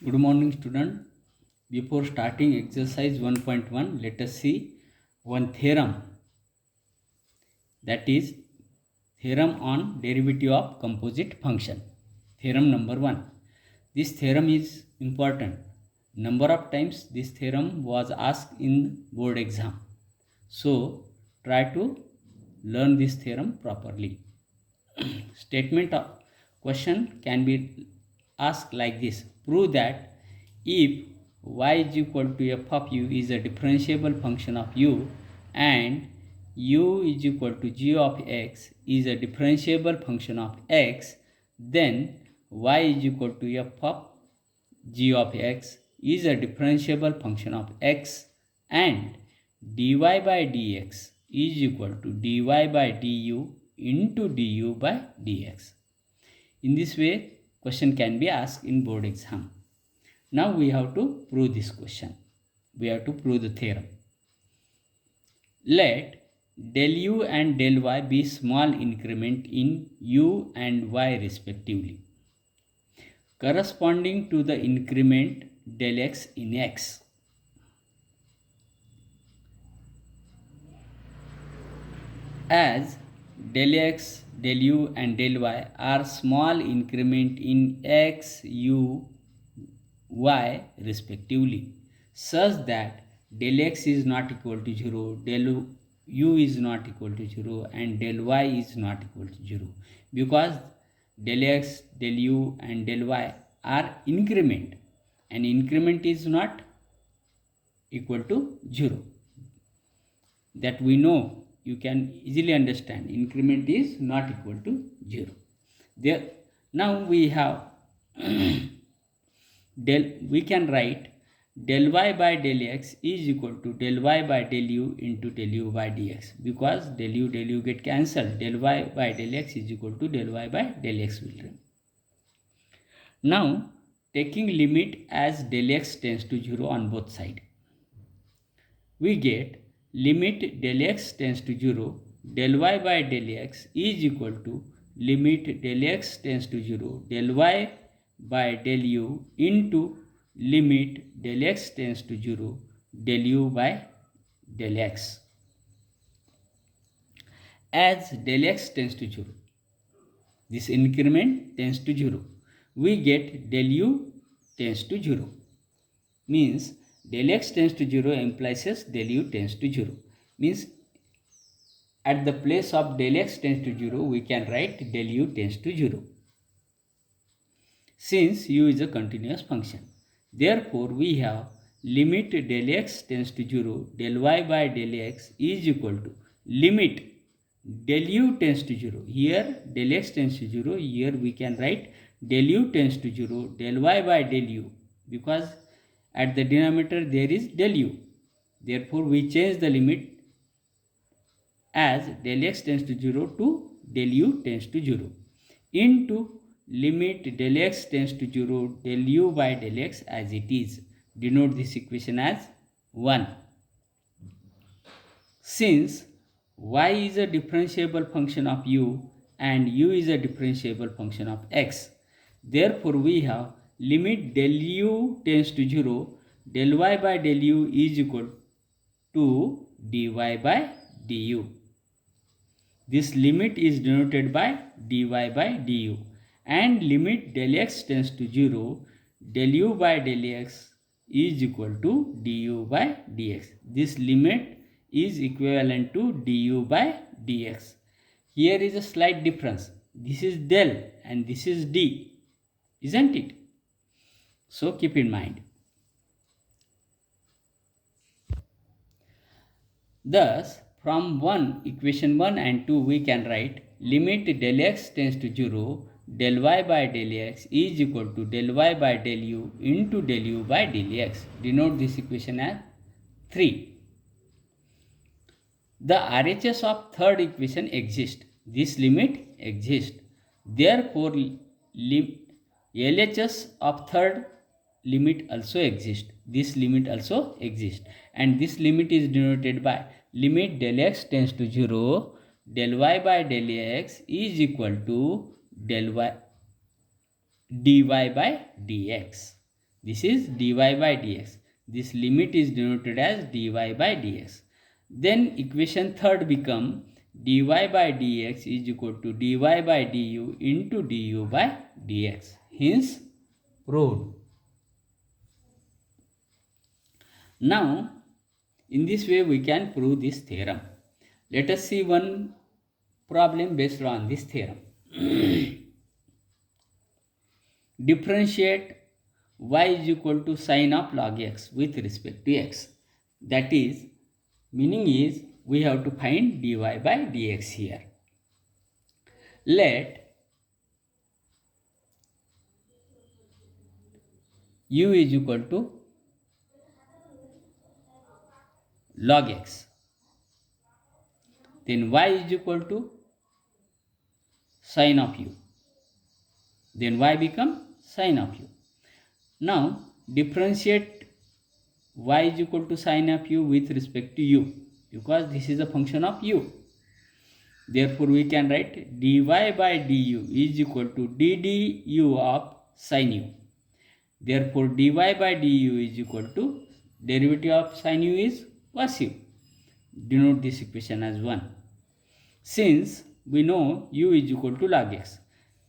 Good morning, student. Before starting exercise 1.1, let us see one theorem, that is theorem on derivative of composite function. Theorem number 1. This theorem is important. Number of times this theorem was asked in board exam. So try to learn this theorem properly. Statement of question can be asked like this: prove that if y is equal to f of u is a differentiable function of u and u is equal to g of x is a differentiable function of x, then y is equal to f of g of x is a differentiable function of x and dy by dx is equal to dy by du into du by dx. In this way, question can be asked in board exam. Now we have to prove this question. We have to prove the theorem. Let del u and del y be small increment in u and y respectively, corresponding to the increment del x in x. As del x, del u and del y are small increment in x, u, y respectively, such that del x is not equal to 0, del u is not equal to 0 and del y is not equal to 0, because del x, del u and del y are increment and increment is not equal to 0. That we know, you can easily understand, increment is not equal to 0. There, now we have we can write del y by del x is equal to del y by del u into del u by dx, because del u get cancelled. Del y by del x is equal to del y by del x will remain. Now taking limit as del x tends to 0 on both sides, we get limit del x tends to 0, del y by del x is equal to limit del x tends to 0, del y by del u into limit del x tends to 0, del u by del x. As del x tends to 0, this increment tends to 0, we get del u tends to 0. Means del x tends to 0 implies del u tends to 0. Means at the place of del x tends to 0, we can write del u tends to 0. Since u is a continuous function, therefore we have limit del x tends to 0, del y by del x is equal to limit del u tends to 0. Here del x tends to 0, here we can write del u tends to 0, del y by del u, because at the denominator there is del u. Therefore we change the limit as del x tends to 0 to del u tends to 0 into limit del x tends to 0 del u by del x as it is. Denote this equation as 1. Since y is a differentiable function of u and u is a differentiable function of x, therefore we have limit del u tends to 0, del y by del u is equal to dy by du. This limit is denoted by dy by du, and limit del x tends to 0, del u by del x is equal to du by dx. This limit is equivalent to du by dx. Here is a slight difference. This is del and this is d, isn't it? So keep in mind. Thus, from equation 1 and 2 we can write limit del x tends to 0, del y by del x is equal to del y by del u into del u by dx. Denote this equation as 3. The RHS of third equation exists. This limit exists. Therefore, LHS of third limit also exists. This limit also exists. And this limit is denoted by limit del x tends to 0, del y by del x is equal to del y dy by dx. This is dy by dx. This limit is denoted as dy by dx. Then equation third become dy by dx is equal to dy by du into du by dx. Hence proved. Now in this way we can prove this theorem. Let us see one problem based on this theorem. Differentiate y is equal to sine of log x with respect to x. That is, meaning is we have to find dy by dx here. Let u is equal to log x. Then y is equal to sine of u. Then y become sine of u. Now differentiate y is equal to sine of u with respect to u, because this is a function of u. Therefore we can write dy by du is equal to ddu of sine u. Therefore dy by du is equal to derivative of sine u is cos u. Denote this equation as 1. Since we know u is equal to log x,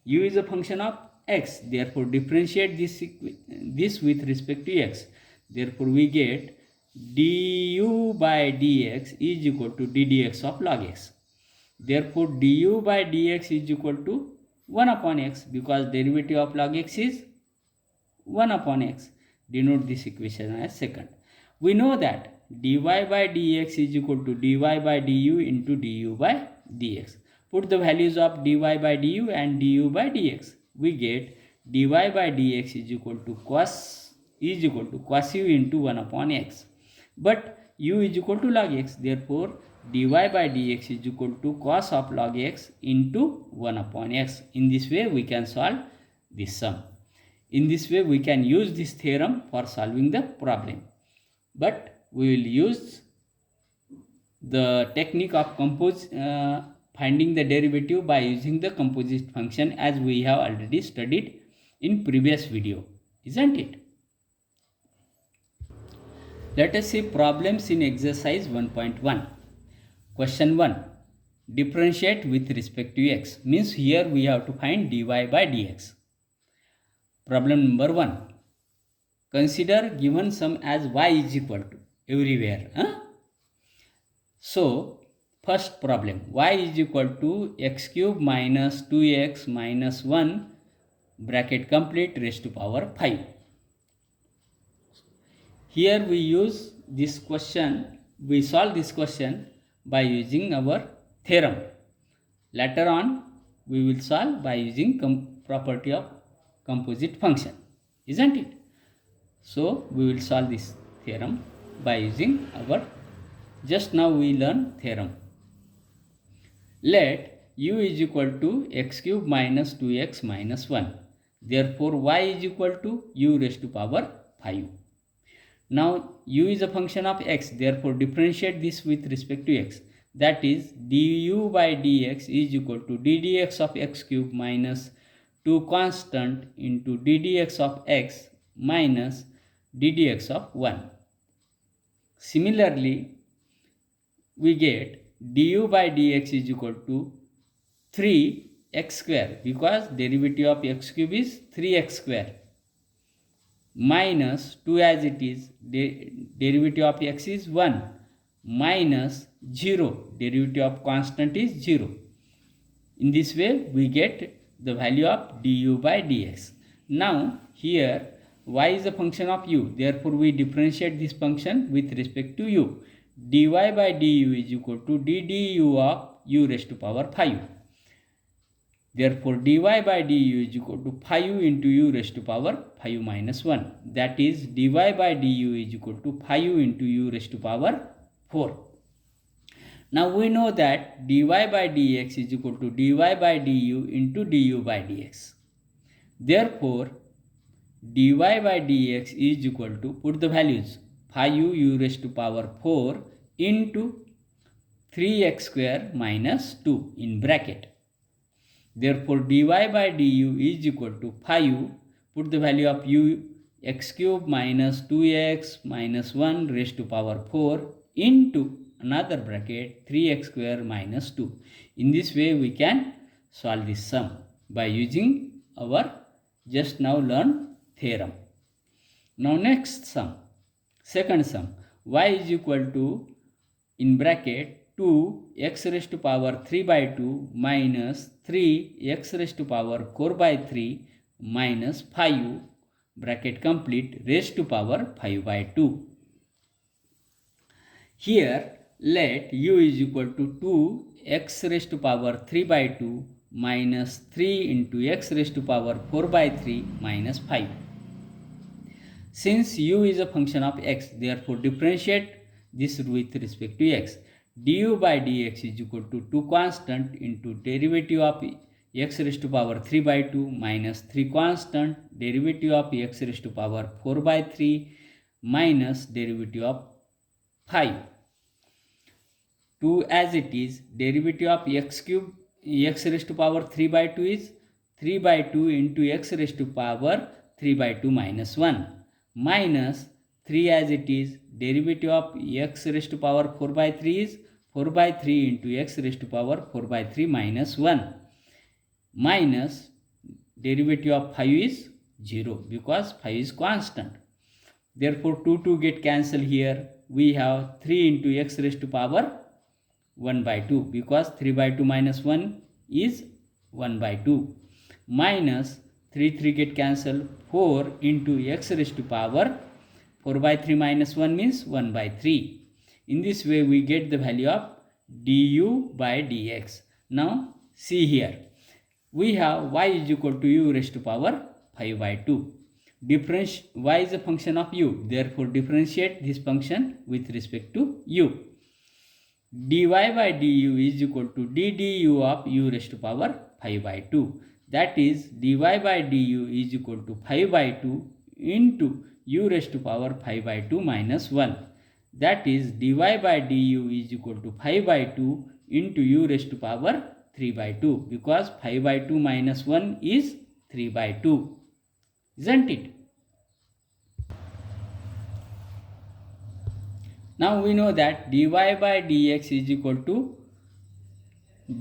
u is a function of x, therefore differentiate this with respect to x. Therefore we get du by dx is equal to ddx of log x. Therefore du by dx is equal to 1 upon x, because derivative of log x is 1 upon x. Denote this equation as second. We know that dy by dx is equal to dy by du into du by dx. Put the values of dy by du and du by dx. We get dy by dx is equal to cos u into 1 upon x. But u is equal to log x. Therefore dy by dx is equal to cos of log x into 1 upon x. In this way we can solve this sum. In this way we can use this theorem for solving the problem. But we will use the technique of finding the derivative by using the composite function, as we have already studied in previous video, isn't it? Let us see problems in exercise 1.1. Question 1. Differentiate with respect to x. Means here we have to find dy by dx. Problem number 1. Consider given sum as y is equal to everywhere. So first problem, y is equal to x cube minus 2x minus 1 bracket complete raised to power 5. Here we use this question, we solve this question by using our theorem. Later on we will solve by using property of composite function, isn't it? So we will solve this theorem by using our, just now we learn theorem. Let u is equal to x cube minus 2x minus 1. Therefore y is equal to u raised to power 5. Now u is a function of x, therefore differentiate this with respect to x. That is du by dx is equal to ddx of x cube minus 2 constant into ddx of x minus ddx of 1. Similarly, we get du by dx is equal to 3x square, because derivative of x cube is 3x square, minus 2 as it is, derivative of x is 1, minus 0, derivative of constant is 0. In this way we get the value of du by dx. Now here y is a function of u, therefore we differentiate this function with respect to u. dy by du is equal to ddu of u raised to power 5. Therefore dy by du is equal to 5 into u raised to power 5 minus 1. That is dy by du is equal to 5 into u raised to power 4. Now we know that dy by dx is equal to dy by du into du by dx. Therefore dy by dx is equal to, put the values, 5 u raised to power 4 into 3x square minus 2 in bracket. Therefore dy by du is equal to 5, put the value of u x cube minus 2x minus 1 raised to power 4 into another bracket 3x square minus 2. In this way we can solve this sum by using our just now learned theorem. Now next sum, second sum, y is equal to in bracket 2x raised to power 3 by 2 minus 3x raised to power 4 by 3 minus 5 bracket complete raised to power 5 by 2. Here let u is equal to 2x raised to power 3 by 2 minus 3 into x raised to power 4 by 3 minus 5. Since u is a function of x, therefore differentiate this with respect to x. Du by dx is equal to 2 constant into derivative of x raised to power 3 by 2 minus 3 constant derivative of x raised to power 4 by 3 minus derivative of 5. 2 as it is, derivative of x cube x raised to power 3 by 2 is 3 by 2 into x raised to power 3 by 2 minus 1 minus 3 as it is, derivative of x raised to power 4 by 3 is 4 by 3 into x raised to power 4 by 3 minus 1 minus derivative of 5 is 0 because 5 is constant. Therefore 2 get cancelled here. We have 3 into x raised to power 1 by 2 because 3 by 2 minus 1 is 1 by 2 minus 3 get cancelled, 4 into x raised to power 4 by 3 minus 1 means 1 by 3. In this way we get the value of du by dx. Now see here, we have y is equal to u raised to power 5 by 2. Y is a function of u, therefore differentiate this function with respect to u. dy by du is equal to ddu of u raised to power 5 by 2. That is dy by du is equal to 5 by 2 into u raised to power 5 by 2 minus 1. That is dy by du is equal to 5 by 2 into u raised to power 3 by 2 because 5 by 2 minus 1 is 3 by 2. Isn't it? Now we know that dy by dx is equal to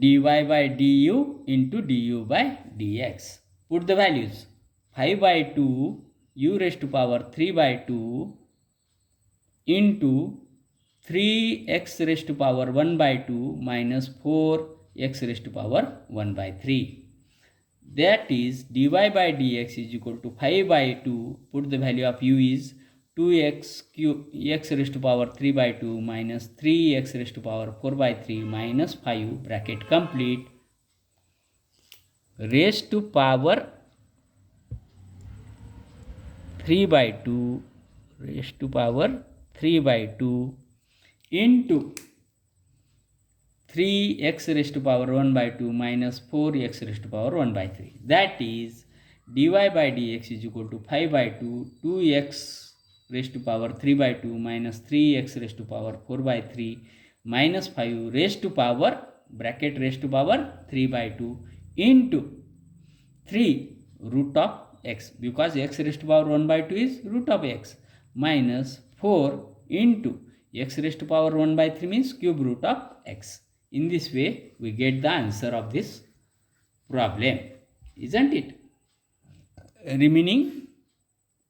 dy by du into du by dx. Put the values. 5 by 2 u raised to power 3 by 2 into 3x raised to power 1 by 2 minus 4x raised to power 1 by 3. That is dy by dx is equal to 5 by 2. Put the value of u is 2x cube x raised to power 3 by 2 minus 3x raised to power 4 by 3 minus 5 bracket complete raised to power 3 by 2 raised to power 3 by 2 into 3x raised to power 1 by 2 minus 4x raised to power 1 by 3. That is dy by dx is equal to 5 by 2 2x raised to power 3 by 2 minus 3x raised to power 4 by 3 minus 5 raised to power bracket raised to power 3 by 2 into 3 root of x because x raised to power 1 by 2 is root of x minus 4 into x raised to power 1 by 3 means cube root of x. In this way we get the answer of this problem, isn't it? Remaining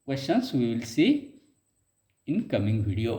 questions we will see in coming video.